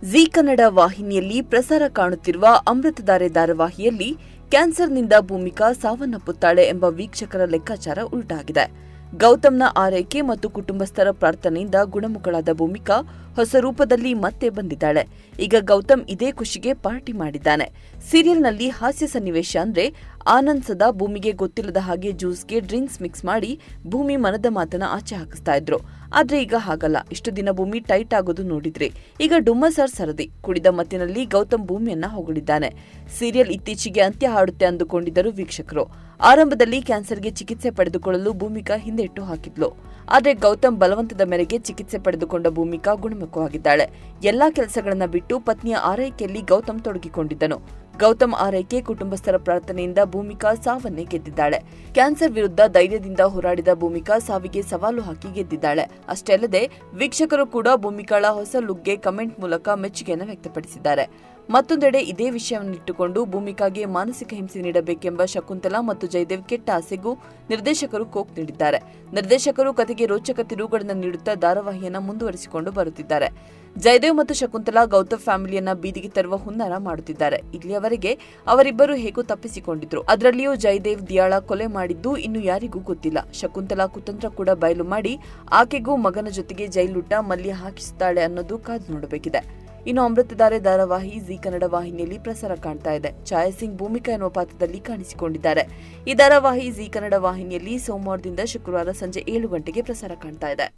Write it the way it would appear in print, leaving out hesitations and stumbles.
ಜೀ ಕನ್ನಡ ವಾಹಿನಿಯಲ್ಲಿ ಪ್ರಸಾರ ಕಾಣುತ್ತಿರುವ ಅಮೃತಧಾರೆ ಧಾರಾವಾಹಿಯಲ್ಲಿ ಕ್ಯಾನ್ಸರ್ನಿಂದ ಭೂಮಿಕಾ ಸಾವನ್ನಪ್ಪುತ್ತಾಳೆ ಎಂಬ ವೀಕ್ಷಕರ ಲೆಕ್ಕಾಚಾರ ಉಲ್ಟಾಗಿದೆ. ಗೌತಮ್ನ ಆರೈಕೆ ಮತ್ತು ಕುಟುಂಬಸ್ಥರ ಪ್ರಾರ್ಥನೆಯಿಂದ ಗುಣಮುಖಳಾದ ಭೂಮಿಕಾ ಹೊಸ ರೂಪದಲ್ಲಿ ಮತ್ತೆ ಬಂದಿದ್ದಾಳೆ. ಈಗ ಗೌತಮ್ ಇದೇ ಖುಷಿಗೆ ಪಾರ್ಟಿ ಮಾಡಿದ್ದಾನೆ. ಸೀರಿಯಲ್ನಲ್ಲಿ ಹಾಸ್ಯ ಸನ್ನಿವೇಶ ಅಂದ್ರೆ ಆನಂದ್ ಸದಾ ಭೂಮಿಗೆ ಗೊತ್ತಿಲ್ಲದ ಹಾಗೆ ಜ್ಯೂಸ್ಗೆ ಡ್ರಿಂಕ್ಸ್ ಮಿಕ್ಸ್ ಮಾಡಿ ಭೂಮಿ ಮನದ ಮಾತನ್ನ ಆಚೆ ಹಾಕಿಸ್ತಾ ಇದ್ರು. ಆದ್ರೆ ಈಗ ಹಾಗಲ್ಲ. ಇಷ್ಟು ದಿನ ಭೂಮಿ ಟೈಟ್ ಆಗೋದು ನೋಡಿದ್ರಿ. ಈಗ ಡುಮ್ಮಸರ್ ಸರದಿ. ಕುಡಿದ ಮತ್ತಿನಲ್ಲಿ ಗೌತಮ್ ಭೂಮಿಯನ್ನ ಹೊಗಳಿದ್ದಾನೆ. ಸೀರಿಯಲ್ ಇತ್ತೀಚೆಗೆ ಅಂತ್ಯ ಹಾಡುತ್ತೆ ಅಂದುಕೊಂಡಿದ್ದರು ವೀಕ್ಷಕರು. ಆರಂಭದಲ್ಲಿ ಕ್ಯಾನ್ಸರ್ಗೆ ಚಿಕಿತ್ಸೆ ಪಡೆದುಕೊಳ್ಳಲು ಭೂಮಿಕಾ ಹಿಂದೆಟ್ಟು ಹಾಕಿದ್ಲು. ಆದರೆ ಗೌತಮ್ ಬಲವಂತದ ಮೇರೆಗೆ ಚಿಕಿತ್ಸೆ ಪಡೆದುಕೊಂಡ ಭೂಮಿಕಾ ಗುಣಮುಖವಾಗಿದ್ದಾಳೆ. ಎಲ್ಲಾ ಕೆಲಸಗಳನ್ನ ಬಿಟ್ಟು ಪತ್ನಿಯ ಆರೈಕೆಯಲ್ಲಿ ಗೌತಮ್ ತೊಡಗಿಕೊಂಡಿದ್ದನು. ಗೌತಮ್ ಆರೈಕೆ ಕುಟುಂಬಸ್ಥರ ಪ್ರಾರ್ಥನೆಯಿಂದ ಭೂಮಿಕಾ ಸಾವನ್ನೇ ಗೆದ್ದಿದ್ದಾಳೆ. ಕ್ಯಾನ್ಸರ್ ವಿರುದ್ಧ ಧೈರ್ಯದಿಂದ ಹೋರಾಡಿದ ಭೂಮಿಕಾ ಸಾವಿಗೆ ಸವಾಲು ಹಾಕಿ ಗೆದ್ದಿದ್ದಾಳೆ. ಅಷ್ಟೇ ಅಲ್ಲದೆ ವೀಕ್ಷಕರು ಕೂಡ ಭೂಮಿಕಾಳ ಹೊಸ ಲುಕ್ಗೆ ಕಮೆಂಟ್ ಮೂಲಕ ಮೆಚ್ಚುಗೆಯನ್ನು ವ್ಯಕ್ತಪಡಿಸಿದ್ದಾರೆ. ಮತ್ತೊಂದೆಡೆ ಇದೇ ವಿಷಯವನ್ನಿಟ್ಟುಕೊಂಡು ಭೂಮಿಕಾಗೆ ಮಾನಸಿಕ ಹಿಂಸೆ ನೀಡಬೇಕೆಂಬ ಶಕುಂತಲಾ ಮತ್ತು ಜಯದೇವ್ ಕೆಟ್ಟ ಆಸೆಗೂ ನಿರ್ದೇಶಕರು ಕೋಕ್ ನೀಡಿದ್ದಾರೆ. ನಿರ್ದೇಶಕರು ಕಥೆಗೆ ರೋಚಕ ತಿರುವುಗಳನ್ನು ನೀಡುತ್ತಾ ಧಾರಾವಾಹಿಯನ್ನ ಮುಂದುವರಿಸಿಕೊಂಡು ಬರುತ್ತಿದ್ದಾರೆ. ಜಯದೇವ್ ಮತ್ತು ಶಕುಂತಲಾ ಗೌತಮ್ ಫ್ಯಾಮಿಲಿಯನ್ನ ಬೀದಿಗೆ ತರುವ ಹುನ್ನಾರ ಮಾಡುತ್ತಿದ್ದಾರೆ. ಇಲ್ಲಿಯವರೆಗೆ ಅವರಿಬ್ಬರು ಹೇಗೂ ತಪ್ಪಿಸಿಕೊಂಡಿದ್ರು. ಅದರಲ್ಲಿಯೂ ಜಯದೇವ್ ದಿಯಾಳ ಕೊಲೆ ಮಾಡಿದ್ದು ಇನ್ನು ಯಾರಿಗೂ ಗೊತ್ತಿಲ್ಲ. ಶಕುಂತಲಾ ಕುತಂತ್ರ ಕೂಡ ಬಯಲು ಮಾಡಿ ಆಕೆಗೂ ಮಗನ ಜೊತೆಗೆ ಜೈಲುಟ್ಟ ಮಲ್ಯ ಹಾಕಿಸುತ್ತಾಳೆ ಅನ್ನೋದು ಕಾದು ನೋಡಬೇಕಿದೆ. ಇನ್ನು ಅಮೃತಧಾರೆ ಧಾರಾವಾಹಿ ಜೀ ಕನ್ನಡ ವಾಹಿನಿಯಲ್ಲಿ ಪ್ರಸಾರ ಕಾಣ್ತಾ ಇದೆ. ಛಾಯಾ ಸಿಂಗ್ ಭೂಮಿಕಾ ಎನ್ನುವ ಪಾತ್ರದಲ್ಲಿ ಕಾಣಿಸಿಕೊಂಡಿದ್ದಾರೆ. ಈ ಧಾರಾವಾಹಿ ಜೀ ಕನ್ನಡ ವಾಹಿನಿಯಲ್ಲಿ ಸೋಮವಾರದಿಂದ ಶುಕ್ರವಾರ ಸಂಜೆ 7 ಗಂಟೆಗೆ ಪ್ರಸಾರ ಕಾಣ್ತಾ ಇದೆ.